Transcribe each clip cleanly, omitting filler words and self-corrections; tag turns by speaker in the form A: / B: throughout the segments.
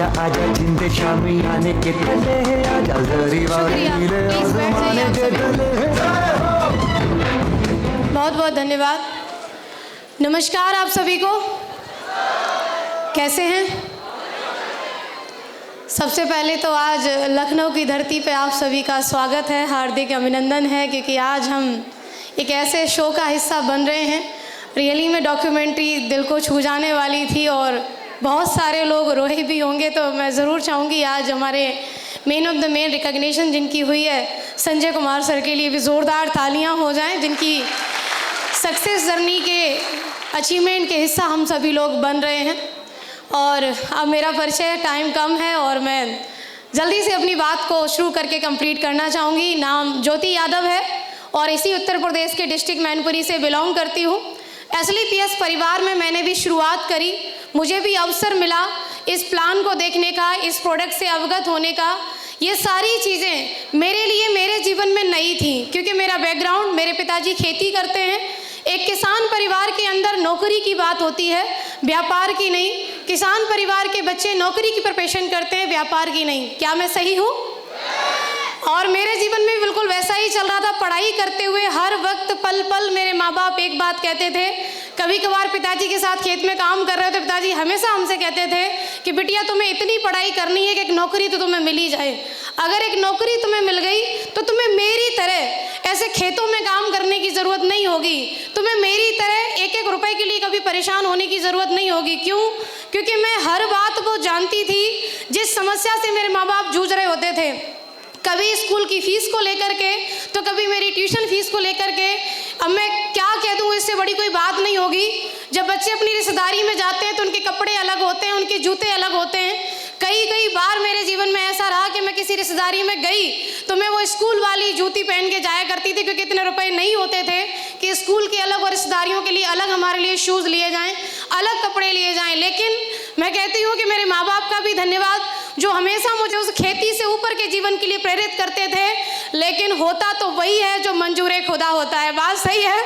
A: आजा आजा जिंदे शामी आने के तले है, आजा जरी वाली नीले आसमाने के तले है।
B: बहुत बहुत धन्यवाद। नमस्कार आप सभी को, कैसे हैं? सबसे पहले तो आज लखनऊ की धरती पे आप सभी का स्वागत है, हार्दिक अभिनंदन है, क्योंकि आज हम एक ऐसे शो का हिस्सा बन रहे हैं। रियली में डॉक्यूमेंट्री दिल को छू जाने वाली थी और बहुत सारे लोग रोए भी होंगे, तो मैं ज़रूर चाहूँगी आज हमारे main of the main recognition जिनकी हुई है संजय कुमार सर के लिए भी ज़ोरदार तालियां हो जाएं, जिनकी सक्सेस जर्नी के अचीवमेंट के हिस्सा हम सभी लोग बन रहे हैं। और अब मेरा परिचय, टाइम कम है और मैं जल्दी से अपनी बात को शुरू करके कंप्लीट करना चाहूँगी। नाम ज्योति यादव है और इसी उत्तर प्रदेश के डिस्ट्रिक्ट मैनपुरी से बिलोंग करती हूँ। SLPS परिवार में मैंने भी शुरुआत करी, मुझे भी अवसर मिला इस प्लान को देखने का, इस प्रोडक्ट से अवगत होने का। ये सारी चीज़ें मेरे लिए मेरे जीवन में नई थी, क्योंकि मेरा बैकग्राउंड, मेरे पिताजी खेती करते हैं। एक किसान परिवार के अंदर नौकरी की बात होती है, व्यापार की नहीं। किसान परिवार के बच्चे नौकरी की प्रिपरेशन करते हैं, व्यापार की नहीं। क्या मैं सही हूँ? और मेरे जीवन में बिल्कुल वैसा ही चल रहा था। पढ़ाई करते हुए हर वक्त पल पल मेरे माँ बाप एक बात कहते थे। कभी कभार पिताजी के साथ खेत में काम कर रहे थे, पिताजी हमेशा हमसे कहते थे कि बिटिया तुम्हें इतनी पढ़ाई करनी है कि एक नौकरी तो तुम्हें मिल ही जाए। अगर एक नौकरी तुम्हें मिल गई तो तुम्हें मेरी तरह ऐसे खेतों में काम करने की ज़रूरत नहीं होगी, तुम्हें मेरी तरह एक एक रुपए के लिए कभी परेशान होने की ज़रूरत नहीं होगी। क्यों? क्योंकि मैं हर बात को जानती थी। जिस समस्या से मेरे माँ बाप जूझ रहे होते थे, कभी स्कूल की फ़ीस को लेकर के, तो कभी मेरी ट्यूशन फ़ीस को लेकर के। अब मैं क्या कह दूँ, इससे बड़ी कोई बात नहीं होगी। जब बच्चे अपनी रिश्तेदारी में जाते हैं तो उनके कपड़े अलग होते हैं, उनके जूते अलग होते हैं। कई बार मेरे जीवन में ऐसा रहा कि मैं किसी रिश्तेदारी में गई तो मैं वो स्कूल वाली जूती पहन के जाया करती थी, क्योंकि इतने रुपए नहीं होते थे कि स्कूल के अलग और रिश्तेदारियों के लिए अलग हमारे लिए शूज़ लिए जाएँ, अलग कपड़े लिए जाएँ। लेकिन मैं कहती हूँ कि मेरे माँ बाप का भी धन्यवाद, जो हमेशा मुझे उस खेती से ऊपर के जीवन के लिए प्रेरित करते थे। लेकिन होता तो वही है जो मंजूर खुदा होता है। बात सही है।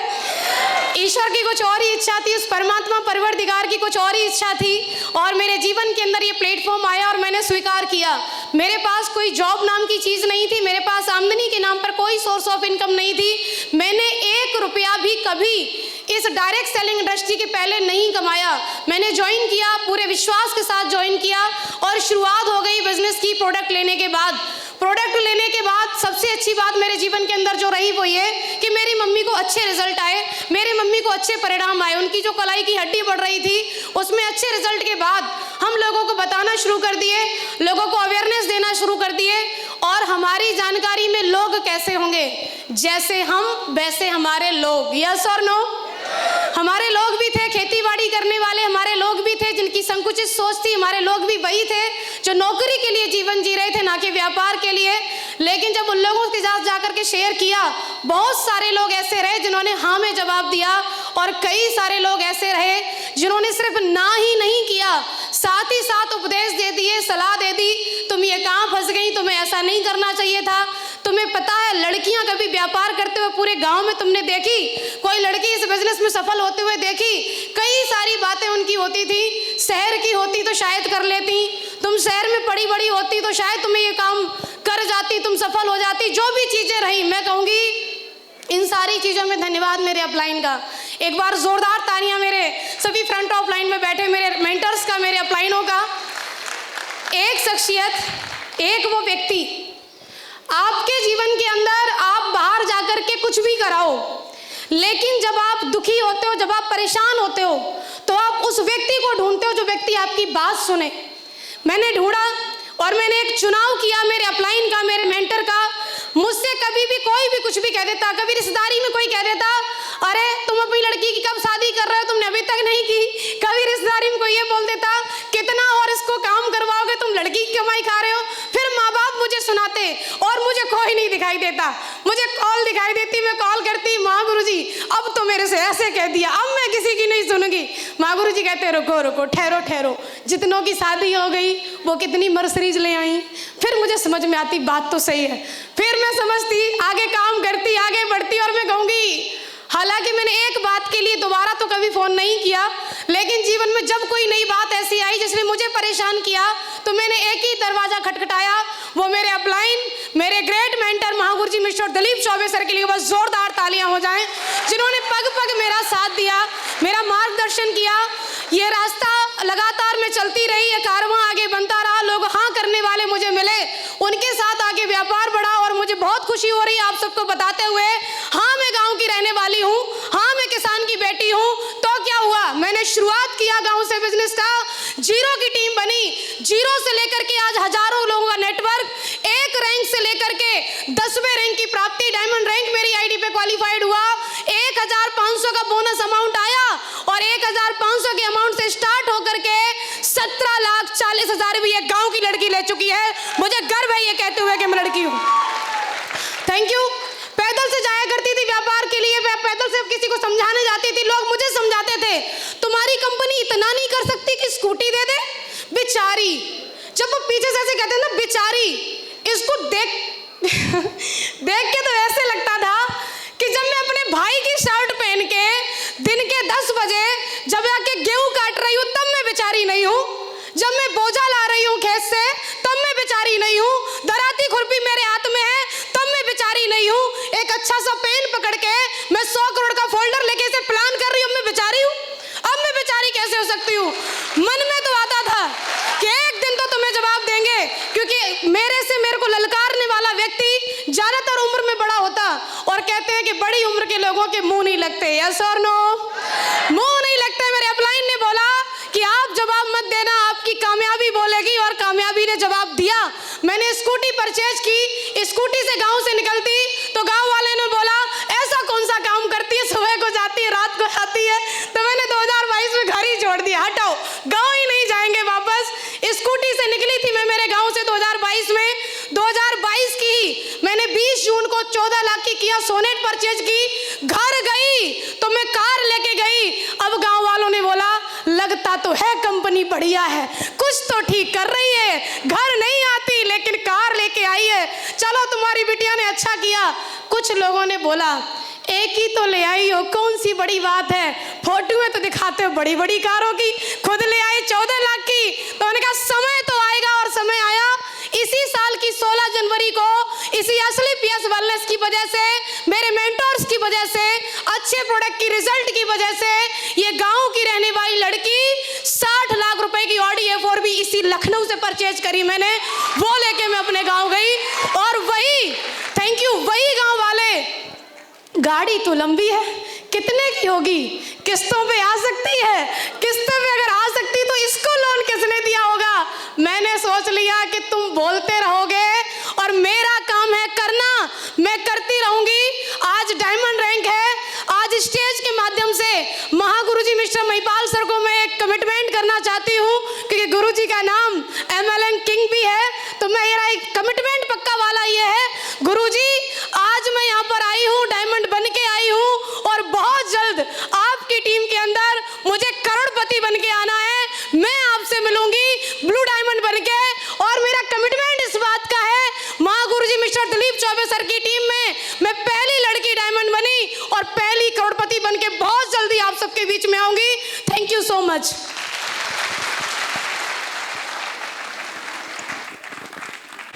B: ईश्वर की कुछ और ही इच्छा थी, उस परमात्मा परवरदिगार की कुछ और ही इच्छा थी, और मेरे जीवन के अंदर ये प्लेटफॉर्म आया और मैंने स्वीकार किया। मेरे पास कोई जॉब नाम की चीज़ नहीं थी, मेरे पास आमदनी के नाम पर कोई सोर्स ऑफ इनकम नहीं थी। मैंने 1 रुपया भी कभी इस डायरेक्ट सेलिंग इंडस्ट्री के पहले नहीं कमाया। मैंने ज्वाइन किया, पूरे विश्वास के साथ ज्वाइन किया और शुरुआत हो गई बिजनेस की। प्रोडक्ट लेने के बाद सबसे अच्छी बात मेरे जीवन के अंदर जो रही वो ये कि मेरी मम्मी को अच्छे रिजल्ट आए, मेरी मम्मी को अच्छे परिणाम आए। उनकी जो कलाई की हड्डी बढ़ रही थी उसमें अच्छे रिजल्ट के बाद हम लोगों को बताना शुरू कर दिए, लोगों को अवेयरनेस देना शुरू कर दिए। और हमारी जानकारी में लोग कैसे होंगे, जैसे हम वैसे हमारे लोग। यस और नो? हमारे लोग भी थे खेती बाड़ी करने वाले, हमारे लोग भी थे जिनकी संकुचित सोच थी, हमारे लोग भी वही थे जो नौकरी के लिए जीवन जी रहे थे, ना कि व्यापार के लिए। लेकिन जब उन लोगों के साथ जाकर के शेयर किया, बहुत सारे लोग ऐसे रहे जिन्होंने हाँ में जवाब दिया, और कई सारे लोग ऐसे रहे जिन्होंने सिर्फ ना ही नहीं किया, साथ ही साथ उपदेश दे दिए, सलाह दे दी, तुम ये कहाँ फंस गई, तुम्हें ऐसा नहीं करना चाहिए था। तुम्हें पता है लड़कियां कभी व्यापार करते हुए पूरे गांव में तुमने देखी? कोई लड़की इस बिजनेस में सफल होते हुए देखी? कई सारी बातें उनकी होती थी। शहर की होती तो शायद कर लेती, तुम शहर में पड़ी बड़ी होती तो शायद तुम्हें ये काम कर जाती, तुम सफल हो जाती। जो भी चीजें रही, मैं कहूँगी इन सारी चीज़ों में धन्यवाद मेरे अपलाइन का। एक बार जोरदार तालियां मेरे सभी फ्रंट ऑफ लाइन में बैठे मेरे मेंटर्स का, मेरे अपलाइनों का। एक शख्सियत, एक वो व्यक्ति, आपके जीवन के अंदर आप बाहर जाकर के कुछ भी कराओ, लेकिन जब आप दुखी होते हो, जब आप परेशान होते हो, तो आप उस व्यक्ति को ढूंढते हो जो व्यक्ति आपकी बात सुने। मैंने ढूंढा और मैंने एक चुनाव किया मेरे अपलाइन का, मेरे मेंटर का। मुझसे कभी भी कोई भी कुछ भी कह देता, कभी रिश्तेदारी में कोई कह देता, अरे तुम अपनी लड़की की कब शादी कर रहे हो, तुमने अभी तक नहीं की। कभी रिश्तेदारी में कोई ये बोल देता, कितना और इसको काम करवाओगे, तुम लड़की की कमाई खा रहे हो। फिर माँ बाप मुझे सुनाते और मुझे कोई नहीं दिखाई देता। मुझे कॉल दिखाई देती, मैं कॉल करती, माँ गुरुजी अब तो मेरे से ऐसे कह दिया, अब मैं किसी की नहीं सुनूंगी। माँ गुरुजी कहते रुको रुको, ठहरो ठहरो, जितनों की शादी हो गई वो कितनी मर्सरीज ले आई। फिर मुझे समझ में आती बात तो सही है, फिर मैं समझती, आगे काम करती, आगे बढ़ती, और मैं कहूँगी हालांकि मैंने एक बात के लिए दोबारा तो कभी फ़ोन नहीं किया, लेकिन जीवन में जब कोई नई बात ऐसी आई जिसने मुझे परेशान किया तो मैंने एक ही दरवाज़ा खटखटाया। वो मेरे अपलाइन, मेरे ग्रेट मेंटर महागुरु जी मिस्टर दिलीप चौबे सर के लिए बस जोरदार तालियां हो जाएं, जिन्होंने पग पग मेरा साथ दिया, मेरा मार्गदर्शन किया। ये रास्ता लगातार मैं चलती रही, ये कारवां आगे बनता रहा, लोग हाँ करने वाले मुझे मिले, उनके साथ आगे व्यापार बढ़ा और मुझे बहुत खुशी हो रही है आप सबको बताते हुए। हाँ, मैं गांव की रहने वाली हूँ, हाँ मैं किसान की बेटी हूँ। तो क्या हुआ, मैंने शुरुआत किया गांव से बिजनेस का, जीरो की टीम बनी, जीरो से लेकर के आज हजारों लोगों का नेटवर्क, एक रैंक से लेकर के 10वें रैंक की प्राप्ति, डायमंड रैंक मेरी आईडी पे क्वालिफाइड हुआ। 1500 का बोनस अमाउंट आया और 1500 के अमाउंट से स्टार्ट होकर के 17,40,000 भी एक गांव की लड़की ले चुकी है। मुझे गर्व है ये कहते हुए कि मैं लड़की हूँ। Thank you. पैदल से जाया करती थी व्यापार के लिए, मैं पैदल से किसी को समझाने जाती थी, लोग मुझे समझाते थे तुम्हारी कंपनी इतना नहीं कर सकती कि स्कूटी दे दे। बेचारी, जब वो पीछे से ऐसे कहते हैं ना बेचारी, इसको देख के तो ऐसे लगता था कि जब मैं अपने भाई की शर्ट पहन के दिन के 10 बजे जब आके गेहूं काट रही हूँ तब मैं बेचारी नहीं हूँ, जब मैं बोझा ला रही हूँ खेत से तब मैं बेचारी नहीं हूँ, दराती खुरपी मेरे हाथ में है तब मैं बेचारी नहीं हूँ, एक अच्छा सा पेन पकड़ के मैं 100 करोड़ का फोल्डर लेके इसे प्लान कर रही हूँ, मैं बेचारी हूँ। अब मैं बेचारी कैसे हो सकती हूँ? मन में तो आता था कि एक दिन तो तुम्हें जवाब देंगे, क्योंकि मेरे से मेरे को ललकारने वाला व्यक्ति ज्यादातर उम्र में बड़ा होता, और कहते हैं कि बड़ी उम्र के लोगों के मुंह नहीं लगते। यस और नो? मुंह नहीं लगते। मेरे अपलाइन ने बोला कि आप जवाब मत देना, आपकी कामयाबी बोलेगी, और कामयाबी ने जवाब दिया। मैंने स्कूटी परचेज की, स्कूटी से गांव से निकलती तो गांव वाले ने बोला ऐसा कौन सा काम करती है, सुबह को जाती है रात को आती है। तो मैंने 2022 में घर ही छोड़ दिया, हटाओ गांव ही नहीं जाएंगे वापस। स्कूटी से निकली थी मैं मेरे गांव से 2022 में। 2022 की ही मैंने 20 जून को 14 लाख की किया सोनेट परचेज की। घर गई तो मैं कार लेके गई। अब गांव वालों ने बोला लगता तो है कंपनी बढ़िया है, कुछ तो ठीक कर रही है, घर नहीं आती लेकिन कार लेके आई है, चलो तुम्हारी बिटिया ने अच्छा किया। कुछ लोगों ने बोला एक ही तो ले आई हो, कौन सी बड़ी बात है, फोटो में तो दिखाते हो बड़ी बड़ी कारों की, खुद ले आई 14 लाख की। तो मैंने कहा समय तो आएगा, और समय आया। इसी साल की 16 जनवरी को इसी असली पीएस वेलनेस की वजह से, मेरे मेंटर्स की वजह से, अच्छे प्रोडक्ट की रिजल्ट की वजह से, ये गांव की रहने वाली लड़की 60 लाख रुपए की ऑडी A4 भी इसी लखनऊ से परचेज करी मैंने, वो लेके मैं अपने गांव गई। और वही, थैंक यू, वही गांव वाले, गाड़ी तो लंबी है, कितने की होगी, किस्तों पे आ सकती है, किस्तों पे अगर आ सकती तो इसको लोन किसने दिया होगा। मैंने सोच लिया कि तुम बोलते रहोगे और मेरा काम है करना, मैं करती रहूंगी। आज डायमंड रैंक है, आज स्टेज के माध्यम से महागुरुजी मिस्टर महिपाल सर को मैं एक कमिटमेंट करना चाहती हूँ, क्योंकि गुरुजी का नाम MLN किंग भी है, तो मेरा एक कमिटमेंट पक्का वाला ये है, गुरुजी आज मैं यहाँ पर आई हूँ, डायमंड बन के आई हूँ, और बहुत जल्द आपकी टीम के अंदर मुझे करोड़पति बन के आना है। मैं आपसे मिलूंगी ब्लू डायमंड बन के, और मेरा कमिटमेंट इस बात का है, महागुरुजी मिस्टर दिलीप चौबे सर की टीम में मैं पहली लड़की डायमंड बनी और पहली करोड़पति बन के बहुत जल्दी आप सबके बीच में आऊंगी। Thank you so much.